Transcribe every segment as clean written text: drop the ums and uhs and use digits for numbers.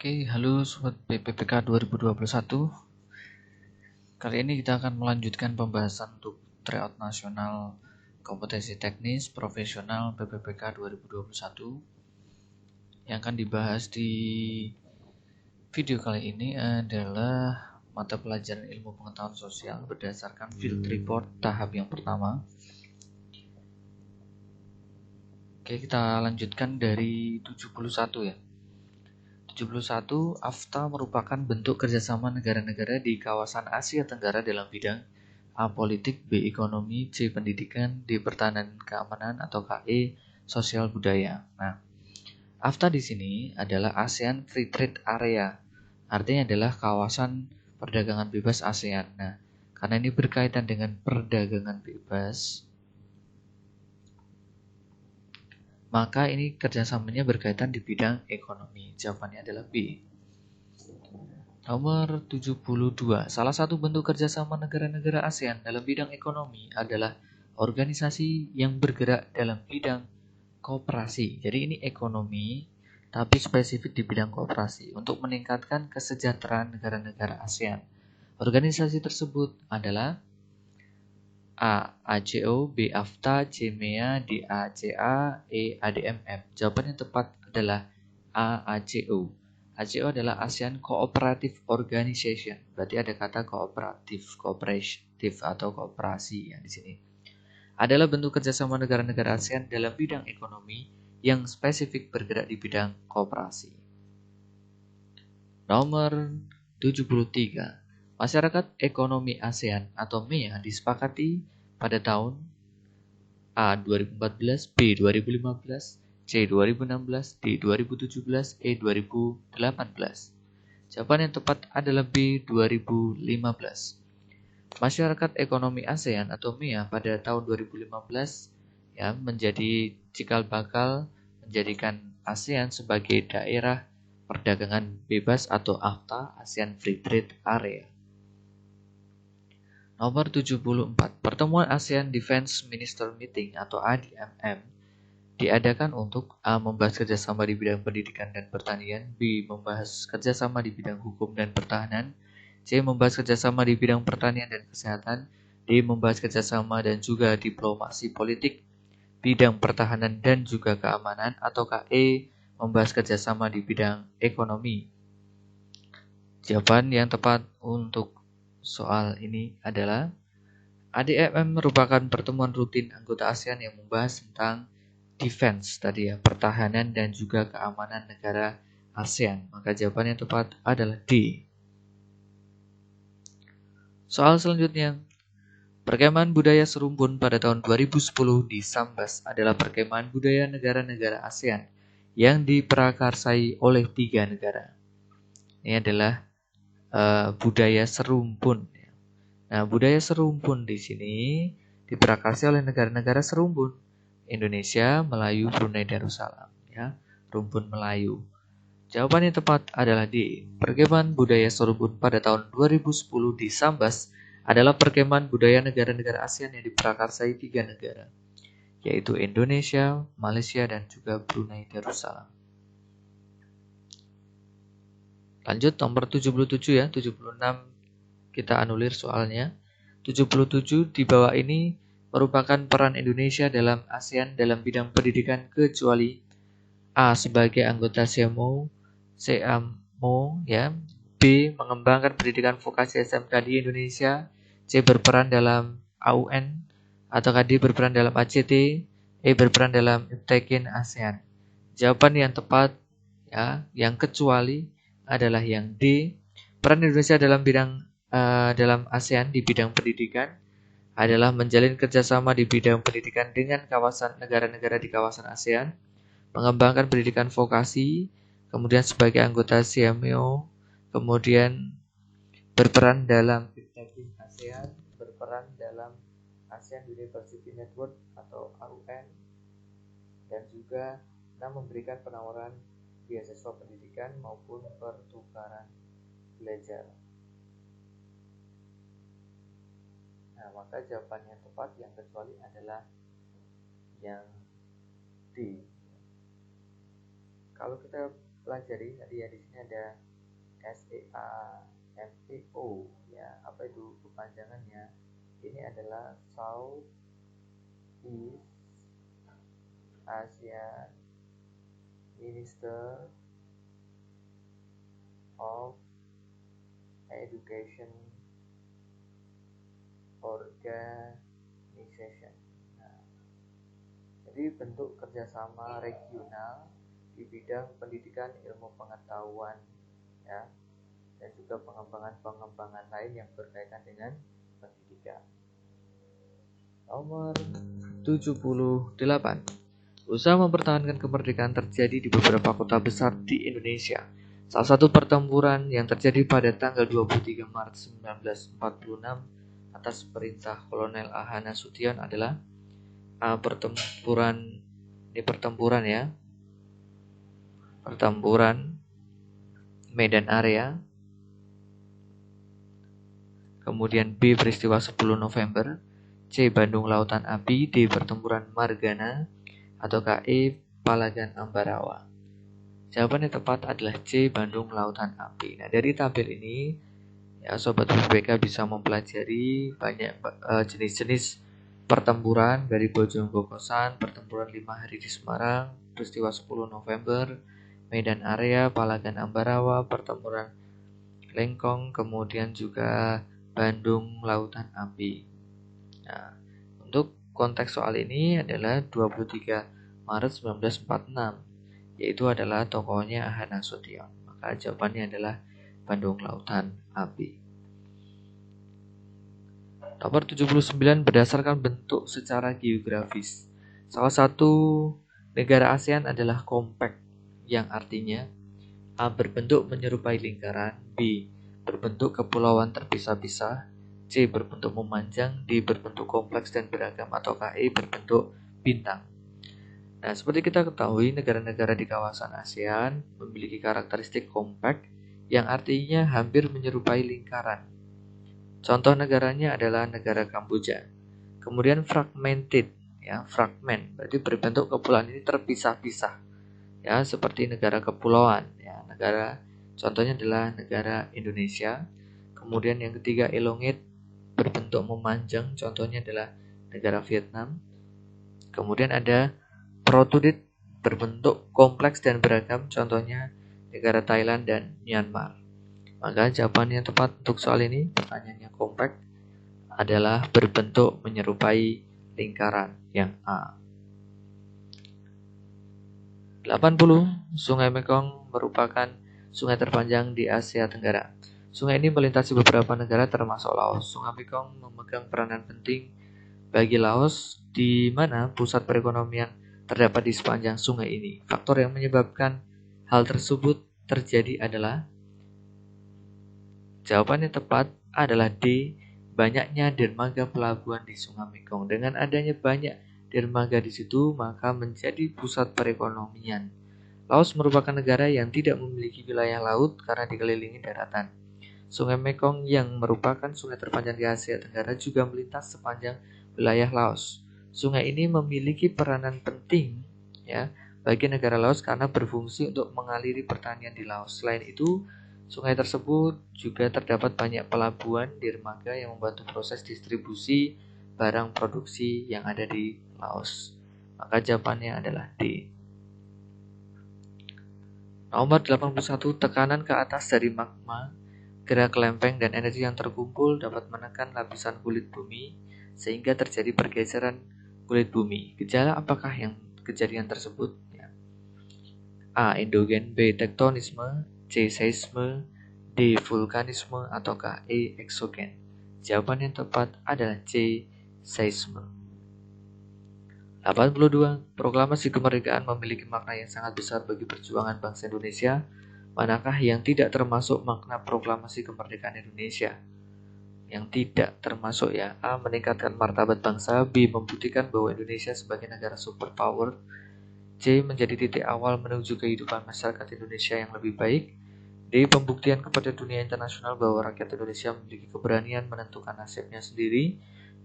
Oke, halo Sobat BPPK 2021. Kali ini kita akan melanjutkan pembahasan untuk tryout nasional kompetensi teknis profesional BPPK 2021. Yang akan dibahas di video kali ini adalah mata pelajaran ilmu pengetahuan sosial berdasarkan field report tahap yang pertama. Oke, kita lanjutkan dari 71 ya. 71, AFTA merupakan bentuk kerjasama negara-negara di kawasan Asia Tenggara dalam bidang A. Politik, B. Ekonomi, C. Pendidikan, D. Pertahanan Keamanan atau KE. Sosial Budaya. Nah, AFTA di sini adalah ASEAN Free Trade Area, artinya adalah kawasan perdagangan bebas ASEAN. Nah, karena ini berkaitan dengan perdagangan bebas, maka ini kerjasamanya berkaitan di bidang ekonomi. Jawabannya adalah B. Nomor 72. Salah satu bentuk kerjasama negara-negara ASEAN dalam bidang ekonomi adalah organisasi yang bergerak dalam bidang koperasi. Jadi ini ekonomi, tapi spesifik di bidang koperasi untuk meningkatkan kesejahteraan negara-negara ASEAN. Organisasi tersebut adalah A. ACO, B. AFTA, C. MEA, D. ACA, E. ADMM. Jawaban yang tepat adalah A. ACO. ACO adalah ASEAN Cooperative Organization. Berarti ada kata kooperatif atau kooperasi yang di sini. Adalah bentuk kerjasama negara-negara ASEAN dalam bidang ekonomi yang spesifik bergerak di bidang kooperasi. Nomor 73. Masyarakat Ekonomi ASEAN atau MEA disepakati pada tahun A. 2014, B. 2015, C. 2016, D. 2017, E. 2018. Jawaban yang tepat adalah B. 2015. Masyarakat Ekonomi ASEAN atau MEA pada tahun 2015 ya menjadi cikal bakal menjadikan ASEAN sebagai daerah perdagangan bebas atau AFTA, ASEAN Free Trade Area. Nomor 74. Pertemuan ASEAN Defense Minister Meeting atau ADMM diadakan untuk A. Membahas kerjasama di bidang pendidikan dan pertanian, B. Membahas kerjasama di bidang hukum dan pertahanan, C. Membahas kerjasama di bidang pertanian dan kesehatan, D. Membahas kerjasama dan juga diplomasi politik, bidang pertahanan dan juga keamanan, atau E. Membahas kerjasama di bidang ekonomi. Jawaban yang tepat untuk soal ini adalah ADMM merupakan pertemuan rutin anggota ASEAN yang membahas tentang defense tadi ya, pertahanan dan juga keamanan negara ASEAN. Maka jawaban yang tepat adalah D. Soal selanjutnya, perkemahan budaya serumpun pada tahun 2010 di Sambas adalah perkemahan budaya negara-negara ASEAN yang diprakarsai oleh 3 negara. Ini adalah budaya serumpun. Nah, budaya serumpun di sini diprakarsai oleh negara-negara serumpun. Indonesia, Melayu, Brunei Darussalam. Ya, rumpun Melayu. Jawaban yang tepat adalah D. Perkemahan budaya serumpun pada tahun 2010 di Sambas adalah perkemahan budaya negara-negara ASEAN yang diprakarsai 3 negara, yaitu Indonesia, Malaysia, dan juga Brunei Darussalam. Lanjut nomor 77 ya, 76 kita anulir soalnya. 77 di bawah ini merupakan peran Indonesia dalam ASEAN dalam bidang pendidikan kecuali A. Sebagai anggota CMO ya, B. Mengembangkan pendidikan vokasi SMK di Indonesia, C. Berperan dalam AUN, atau D. Berperan dalam ACT, E. Berperan dalam Iptekin ASEAN. Jawaban yang tepat ya, yang kecuali adalah yang D. Peran Indonesia dalam ASEAN di bidang pendidikan adalah menjalin kerjasama di bidang pendidikan dengan kawasan negara-negara di kawasan ASEAN, mengembangkan pendidikan vokasi, kemudian sebagai anggota CMO, kemudian berperan dalam Iptekin ASEAN, berperan dalam ASEAN University Network atau AUN, dan juga memberikan penawaran beasiswa pendidikan maupun pertukaran belajar. Nah, maka jawaban yang tepat yang kecuali adalah yang D. Kalau kita pelajari tadi ya, di sini ada SEAMEO ya. Apa itu kepanjangannya? Ini adalah South East Asia Minister of Education Organization. Nah, jadi bentuk kerjasama regional di bidang pendidikan, ilmu pengetahuan ya, dan juga pengembangan lain yang berkaitan dengan pendidikan. Nomor 78. Usaha mempertahankan kemerdekaan terjadi di beberapa kota besar di Indonesia. Salah satu pertempuran yang terjadi pada tanggal 23 Maret 1946 atas perintah Kolonel A.H. Nasution adalah pertempuran Medan Area. Kemudian B. Peristiwa 10 November. C. Bandung Lautan Api. D. Pertempuran Margana. Atau E. Palagan Ambarawa. Jawaban yang tepat adalah C. Bandung Lautan Api. Nah, dari tabel ini ya, Sobat UPBK bisa mempelajari banyak jenis-jenis pertempuran dari Bojong-Gokosan, pertempuran 5 hari di Semarang, peristiwa 10 November, Medan Area, Palagan Ambarawa, pertempuran Lengkong, kemudian juga Bandung Lautan Api. Nah, untuk konteks soal ini adalah 23 Maret 1946, yaitu adalah tokohnya A.H. Nasution. Maka jawabannya adalah Bandung Lautan Api. Nomor 79, berdasarkan bentuk secara geografis. Salah satu negara ASEAN adalah compact, yang artinya A. berbentuk menyerupai lingkaran, B. berbentuk kepulauan terpisah-pisah, C. berbentuk memanjang, D. berbentuk kompleks dan beragam, atau E. berbentuk bintang. Nah, seperti kita ketahui, negara-negara di kawasan ASEAN memiliki karakteristik compact, yang artinya hampir menyerupai lingkaran. Contoh negaranya adalah negara Kamboja. Kemudian fragmented, ya, fragment, berarti berbentuk kepulauan ini terpisah-pisah, ya, seperti negara kepulauan. Ya, negara contohnya adalah negara Indonesia. Kemudian yang ketiga elongate, berbentuk memanjang, contohnya adalah negara Vietnam. Kemudian ada protrude, berbentuk kompleks dan beragam, contohnya negara Thailand dan Myanmar. Maka jawaban yang tepat untuk soal ini, pertanyaannya compact, adalah berbentuk menyerupai lingkaran, yang A. 80. Sungai Mekong merupakan sungai terpanjang di Asia Tenggara. Sungai ini melintasi beberapa negara termasuk Laos. Sungai Mekong memegang peranan penting bagi Laos, di mana pusat perekonomian terdapat di sepanjang sungai ini. Faktor yang menyebabkan hal tersebut terjadi adalah, jawaban yang tepat adalah D. Banyaknya dermaga pelabuhan di Sungai Mekong. Dengan adanya banyak dermaga di situ, maka menjadi pusat perekonomian. Laos merupakan negara yang tidak memiliki wilayah laut karena dikelilingi daratan. Sungai Mekong yang merupakan sungai terpanjang di Asia Tenggara juga melintas sepanjang wilayah Laos. Sungai ini memiliki peranan penting, ya, bagi negara Laos karena berfungsi untuk mengaliri pertanian di Laos. Selain itu, sungai tersebut juga terdapat banyak pelabuhan dermaga yang membantu proses distribusi barang produksi yang ada di Laos. Maka jawabannya adalah D. Nomor 81, tekanan ke atas dari magma, gerak lempeng dan energi yang terkumpul dapat menekan lapisan kulit bumi sehingga terjadi pergeseran kulit bumi. Gejala apakah yang kejadian tersebut? Ya. A. Endogen, B. tektonisme, C. seisme, D. vulkanisme, ataukah E. eksogen? Jawaban yang tepat adalah C. seisme. 82. Proklamasi kemerdekaan memiliki makna yang sangat besar bagi perjuangan bangsa Indonesia. Manakah yang tidak termasuk makna proklamasi kemerdekaan Indonesia? Yang tidak termasuk, ya. A. meningkatkan martabat bangsa, B. membuktikan bahwa Indonesia sebagai negara superpower, C. menjadi titik awal menuju kehidupan masyarakat Indonesia yang lebih baik, D. pembuktian kepada dunia internasional bahwa rakyat Indonesia memiliki keberanian menentukan nasibnya sendiri,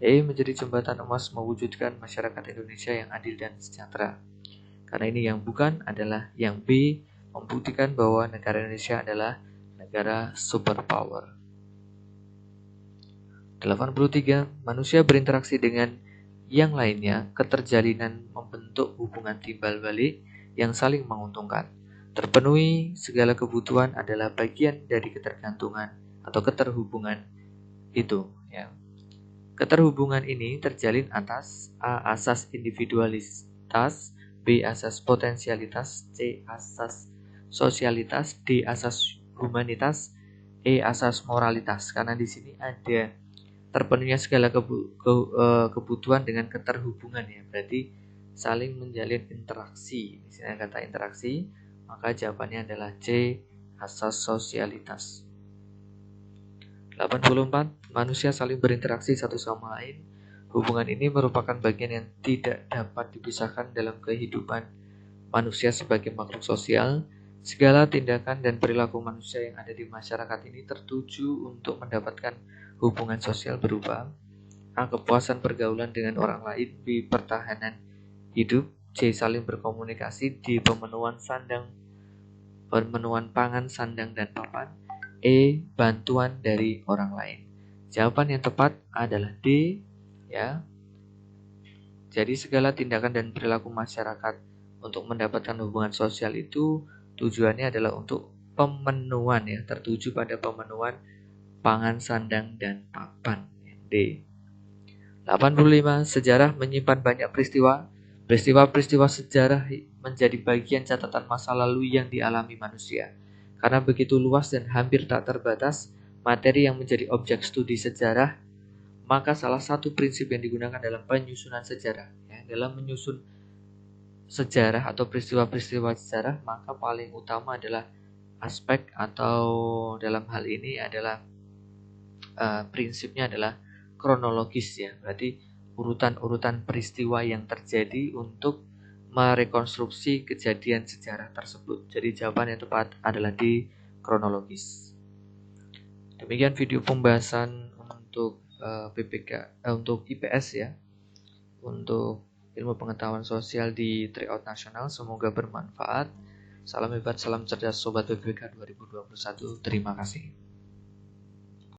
E. menjadi jembatan emas mewujudkan masyarakat Indonesia yang adil dan sejahtera. Karena ini yang bukan adalah yang B. membuktikan bahwa negara Indonesia adalah negara superpower. 83. Manusia berinteraksi dengan yang lainnya, keterjalinan membentuk hubungan timbal balik yang saling menguntungkan. Terpenuhi segala kebutuhan adalah bagian dari ketergantungan atau keterhubungan itu. Ya. Keterhubungan ini terjalin atas A. Asas individualitas, B. Asas potensialitas, C. Asas sosialitas, D. Asas humanitas, E. Asas moralitas. Karena di sini ada terpenuhnya segala kebutuhan dengan keterhubungan ya, berarti saling menjalin interaksi. Di sini kata interaksi, maka jawabannya adalah C. Asas sosialitas. 84. Manusia saling berinteraksi satu sama lain. Hubungan ini merupakan bagian yang tidak dapat dipisahkan dalam kehidupan manusia sebagai makhluk sosial. Segala tindakan dan perilaku manusia yang ada di masyarakat ini tertuju untuk mendapatkan hubungan sosial berupa A. Kepuasan pergaulan dengan orang lain, B. Pertahanan hidup, C. Saling berkomunikasi, D. Pemenuhan pangan, sandang, dan papan, E. Bantuan dari orang lain. Jawaban yang tepat adalah D. Ya. Jadi segala tindakan dan perilaku masyarakat untuk mendapatkan hubungan sosial itu tujuannya adalah untuk pemenuhan ya, tertuju pada pemenuhan pangan, sandang, dan papan. D. 85. Sejarah menyimpan banyak peristiwa. Peristiwa-peristiwa sejarah menjadi bagian catatan masa lalu yang dialami manusia. Karena begitu luas dan hampir tak terbatas materi yang menjadi objek studi sejarah, maka salah satu prinsip yang digunakan dalam penyusunan sejarah, ya, dalam menyusun sejarah atau peristiwa-peristiwa sejarah, maka paling utama adalah aspek atau dalam hal ini adalah prinsipnya adalah kronologis ya, berarti urutan-urutan peristiwa yang terjadi untuk merekonstruksi kejadian sejarah tersebut. Jadi jawaban yang tepat adalah D. Kronologis. Demikian video pembahasan untuk untuk IPS ya, untuk ilmu pengetahuan sosial di Tryout Nasional. Semoga bermanfaat. Salam hebat, salam cerdas Sobat PPK 2021. Terima kasih.